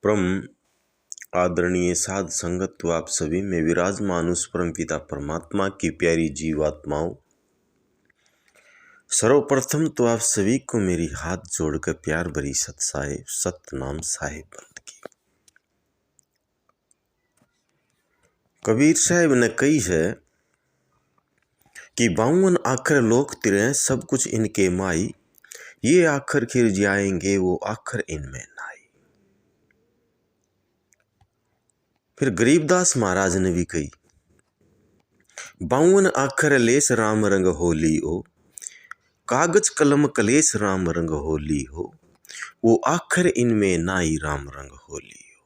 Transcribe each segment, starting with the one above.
परम आदरणीय साध संगत तो आप सभी में विराजमान उस परम पिता परमात्मा की प्यारी जीवात्माओं, सर्वप्रथम तो आप सभी को मेरी हाथ जोड़कर प्यार भरी सतनाम साहिब बंद की। कबीर साहब ने कही है कि 52 आखर लोक तिरे सब कुछ इनके माई, ये आखर खिर जाएंगे वो आखर इनमें नाई। फिर गरीबदास महाराज ने भी कही 52 आखर लेस राम रंग होली हो, कागज कलम कलेस राम रंग होली हो, वो आखर इनमें नाई राम रंग होली हो।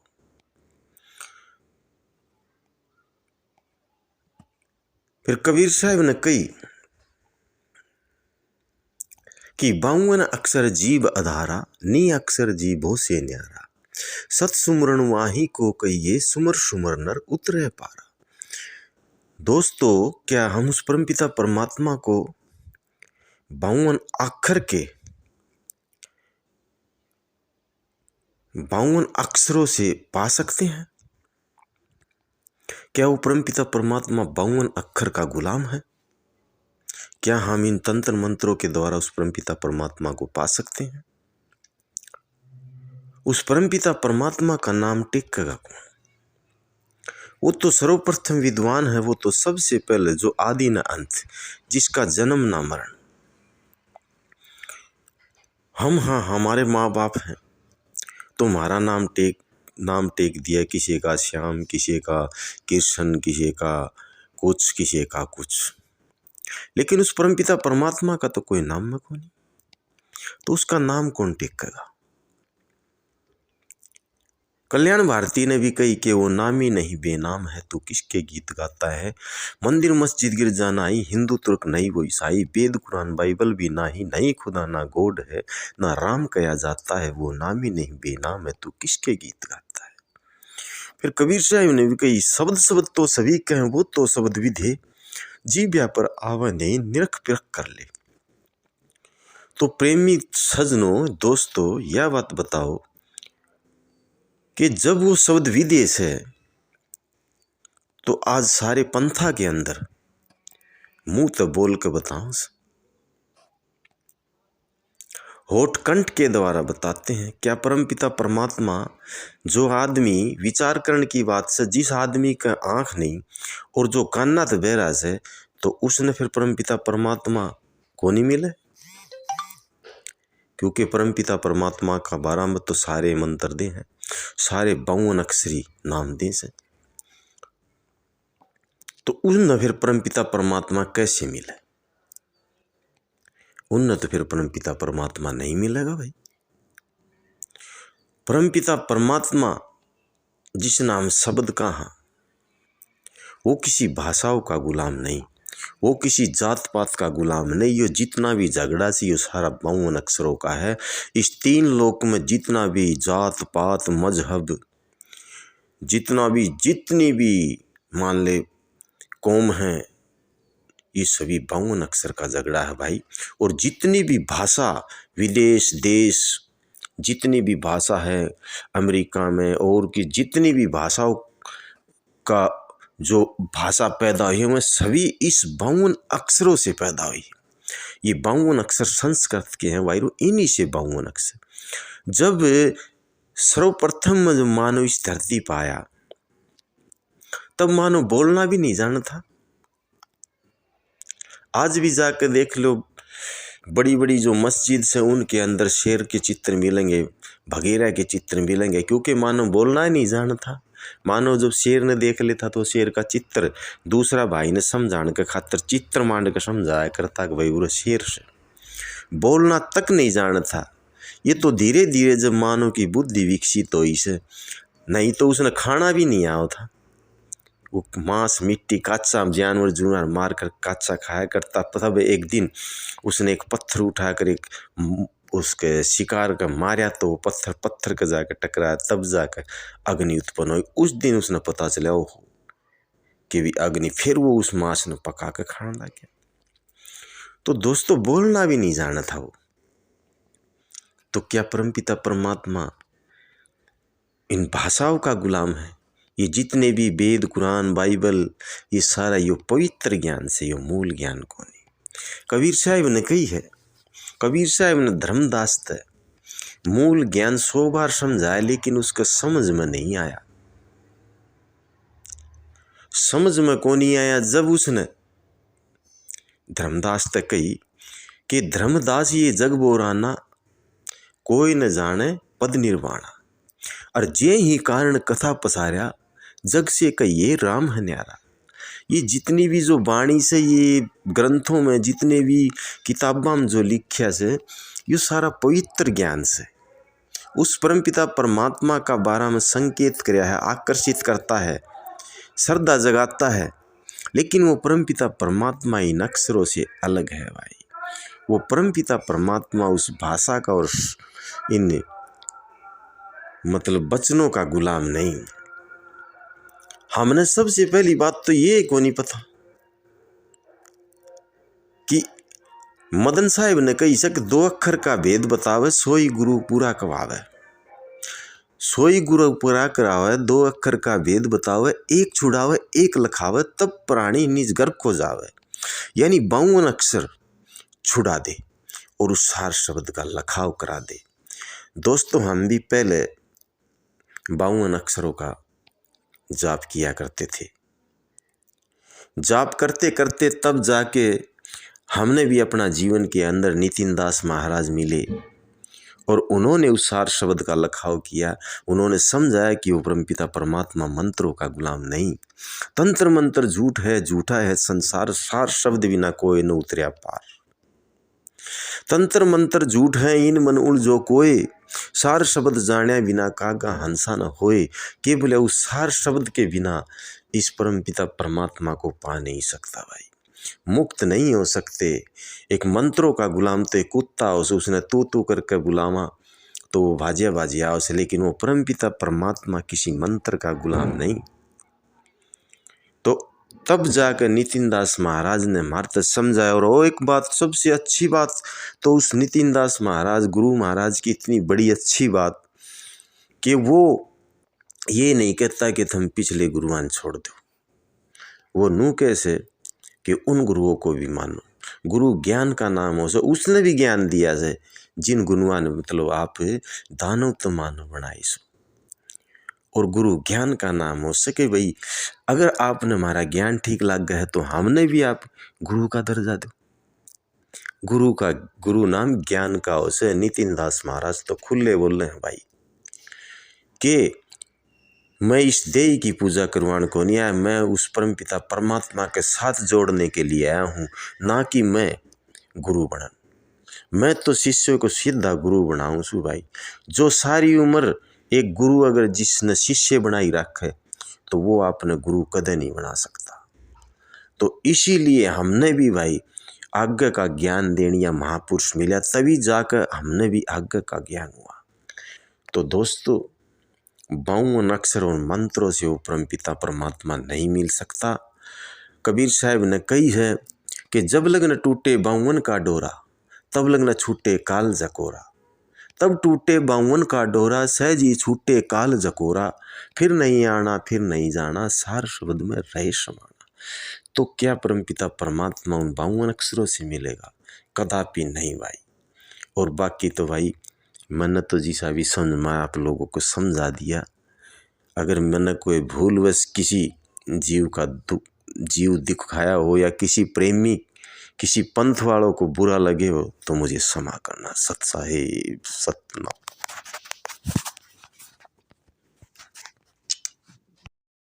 फिर कबीर साहब ने कही कि 52 अक्षर जीव अधारा, नी अक्षर जीवो से न्यारा, सत सुमरण वाही को कहिए, सुमर सुमर नर उतरे पारा। दोस्तों, क्या हम उस परमपिता परमात्मा को 52 अक्षर के 52 अक्षरों से पा सकते हैं? क्या वो परमपिता परमात्मा 52 अक्षर का गुलाम है? क्या हम इन तंत्र मंत्रों के द्वारा उस परमपिता परमात्मा को पा सकते हैं? उस परमपिता परमात्मा का नाम टेकेगा कौन? वो तो सर्वप्रथम विद्वान है, वो तो सबसे पहले जो आदि न अंत, जिसका जन्म न मरण। हम हमारे माँ बाप हैं, तुम्हारा नाम टेक दिया, किसी का श्याम, किसी का कृष्ण, किसी का कुछ, लेकिन उस परमपिता परमात्मा का तो कोई नाम में कौन, तो उसका नाम कौन टेकेगा? कल्याण भारती ने भी कही कि वो नामी नहीं बेनाम है, तो किसके गीत गाता है। मंदिर मस्जिद गिरजा नाही, हिंदू तुर्क नहीं वो ईसाई, वेद कुरान बाइबल भी नाही, नहीं खुदा ना गोड है, ना राम कया जाता है, वो नामी नहीं बेनाम है, तो किसके गीत गाता है। फिर कबीर साहब ने भी कही शब्द तो सभी कहें, वो तो शब्द विधे, जीव्या पर आवा नहीं निरख पिरख कर ले। तो प्रेमी सजनों, दोस्तों, यह बात बताओ कि जब वो शब्द विदेश है तो आज सारे पंथा के अंदर मुंह तो बोल के बताओ, होठ कंठ के द्वारा बताते हैं। क्या परमपिता परमात्मा, जो आदमी विचार करने की बात से, जिस आदमी का आंख नहीं और जो कान्ना तो बहरा से, तो उसने फिर परमपिता परमात्मा को नहीं मिले? क्योंकि परमपिता परमात्मा का 12 में तो सारे मंत्र दे हैं, सारे 52 अक्षरी नाम दे से, तो उन फिर परमपिता परमात्मा कैसे मिले? उन तो फिर परमपिता परमात्मा नहीं मिलेगा भाई। परमपिता परमात्मा जिस नाम शब्द का है, वो किसी भाषाओं का गुलाम नहीं, वो किसी जात पात का गुलाम नहीं। ये जितना भी झगड़ा सी, ये सारा 52 अक्षरों का है। इस 3 लोक में जितना भी जात पात मजहब, जितनी भी मान ले कौम है, ये सभी 52 अक्षर का झगड़ा है भाई। और जितनी भी भाषा, विदेश देश जितनी भी भाषा है, अमेरिका में और की जितनी भी भाषाओं का जो भाषा पैदा हुई है, सभी इस 52 अक्षरों से पैदा हुई। ये 52 अक्षर संस्कृत के हैं वायु, इन्हीं से 52 अक्षर। जब सर्वप्रथम जो मानव इस धरती पर आया, तब मानव बोलना भी नहीं जानता था। आज भी जाकर देख लो, बड़ी बड़ी जो मस्जिद से उनके अंदर शेर के चित्र मिलेंगे, भगेरा के चित्र मिलेंगे, क्योंकि मानव बोलना ही नहीं जानता। मानव जब शेर ने देख लेता तो शेर का चित्र दूसरा भाई ने समझाने के खातिर चित्र मांड के समझाया करता कि भाई वो शेर से, बोलना तक नहीं जानता। ये तो धीरे धीरे जब मानव की बुद्धि विकसित हुई से, नहीं तो उसने खाना भी नहीं आया था। वो मांस मिट्टी काचा जानवर जुनवर मार कर काचा खाया करता। तब एक दिन उसने एक पत्थर उठाकर एक उसके शिकार का मारा, तो वो पत्थर के जाकर टकराया, तब जाकर अग्नि उत्पन्न हुई। उस दिन उसने पता चला ओहो कि भी अग्नि, फिर वो उस मांस ने पका कर खाने लगा। तो दोस्तों, बोलना भी नहीं जाना था वो। तो क्या परमपिता परमात्मा इन भाषाओं का गुलाम है। ये जितने भी वेद, कुरान, बाइबल, ये सारा यो पवित्र ज्ञान से, यो मूल ज्ञान को नहीं। कबीर साहब ने कही है, कबीर साहब ने धर्मदास है मूल ज्ञान 100 बार समझाया, लेकिन उसका समझ में नहीं आया। समझ में कौन नहीं आया जब उसने धर्मदास तक कही कि धर्मदास ये जग बोराना, कोई न जाने पद निर्वाणा, और जे ही कारण कथा पसारा, जग से कहिए राम है न्यारा। ये जितनी भी जो वाणी से, ये ग्रंथों में जितने भी किताबों में जो लिखा से, ये सारा पवित्र ज्ञान से उस परमपिता परमात्मा का बारे में संकेत कराया है, आकर्षित करता है, श्रद्धा जगाता है। लेकिन वो परमपिता परमात्मा इन अक्षरों से अलग है भाई। वो परमपिता परमात्मा उस भाषा का और इन मतलब वचनों का गुलाम नहीं। हमने सबसे पहली बात तो ये को नहीं पता कि मदन साहिब ने कही सक 2 अक्षर का भेद बतावे, सोई गुरु पूरा कवावे। सोई गुरु पूरा करावे, 2 अक्षर का भेद बतावे, एक छुड़ावे एक लखावे, तब प्राणी निज गर्भ को जावे। यानी 52 अक्षर छुड़ा दे और उस सार शब्द का लखाव करा दे। दोस्तों, हम भी पहले 52 अक्षरों का जाप किया करते थे। जाप करते करते तब जाके हमने भी अपना जीवन के अंदर नितिन दास महाराज मिले और उन्होंने उस सार शब्द का लखाव किया। उन्होंने समझाया कि वो परमपिता परमात्मा मंत्रों का गुलाम नहीं। तंत्र मंत्र झूठ है, झूठा है संसार, सार शब्द बिना कोई न उतरिया पार। तंत्र मंत्र झूठ है, इन मन उड़ जो कोय, सार शब्द जाने बिना कागा हंसा न होए। केवल उस सार शब्द के बिना इस परमपिता परमात्मा को पा नहीं सकता भाई, मुक्त नहीं हो सकते। एक मंत्रों का गुलाम तो एक कुत्ता हो से, उसने तू करके बुलावा तो वो भाजिया भाजिया उसे, लेकिन वो परमपिता परमात्मा किसी मंत्र का गुलाम नहीं। तो तब जाकर नितिन दास महाराज ने मार्त समझाया। और वो एक बात, सबसे अच्छी बात तो उस नितिन दास महाराज गुरु महाराज की इतनी बड़ी अच्छी बात कि वो ये नहीं कहता कि तुम पिछले गुरुआन छोड़ दो। वो नू कैसे कि उन गुरुओं को भी मानो। गुरु ज्ञान का नाम हो सो, उसने भी ज्ञान दिया है जिन गुरुआन मतलब आप दानव तो मानो बनाई सो। और गुरु ज्ञान का नाम हो सके भाई, अगर आपने हमारा ज्ञान ठीक लग गया है तो हमने भी आप गुरु का दर्जा दो। गुरु नाम ज्ञान का हो से। नितिन दास महाराज तो खुले बोल रहे हैं भाई कि मैं इस देह की पूजा करवाने को नहीं आया, मैं उस परमपिता परमात्मा के साथ जोड़ने के लिए आया हूँ, ना कि मैं गुरु बना। मैं तो शिष्यों को सीधा गुरु बनाऊँ सु भाई। जो सारी उम्र एक गुरु अगर जिसने शिष्य बनाई रखे तो वो आपने गुरु कदे नहीं बना सकता। तो इसीलिए हमने भी भाई आज्ञा का ज्ञान देनिया महापुरुष मिला, तभी जाकर हमने भी आज्ञा का ज्ञान हुआ। तो दोस्तों, 52 अक्षर और मंत्रों से वो परमपिता परमात्मा नहीं मिल सकता। कबीर साहब ने कही है कि जब लगन टूटे 52 का डोरा, तब लगन छूटे काल जकोरा। तब टूटे 52 का डोरा, सहज ही छूटे काल जकोरा। फिर नहीं आना फिर नहीं जाना, सार शब्द में रहे समाना। तो क्या परमपिता परमात्मा उन 52 अक्षरों से मिलेगा? कदापि नहीं भाई। और बाकी तो भाई मैंने तो जिसा भी समझ में आप लोगों को समझा दिया। अगर मैंने कोई भूलवश किसी जीव दिखाया हो या किसी प्रेमी किसी पंथ वालों को बुरा लगे हो तो मुझे क्षमा करना। सत साहिब सतनाम।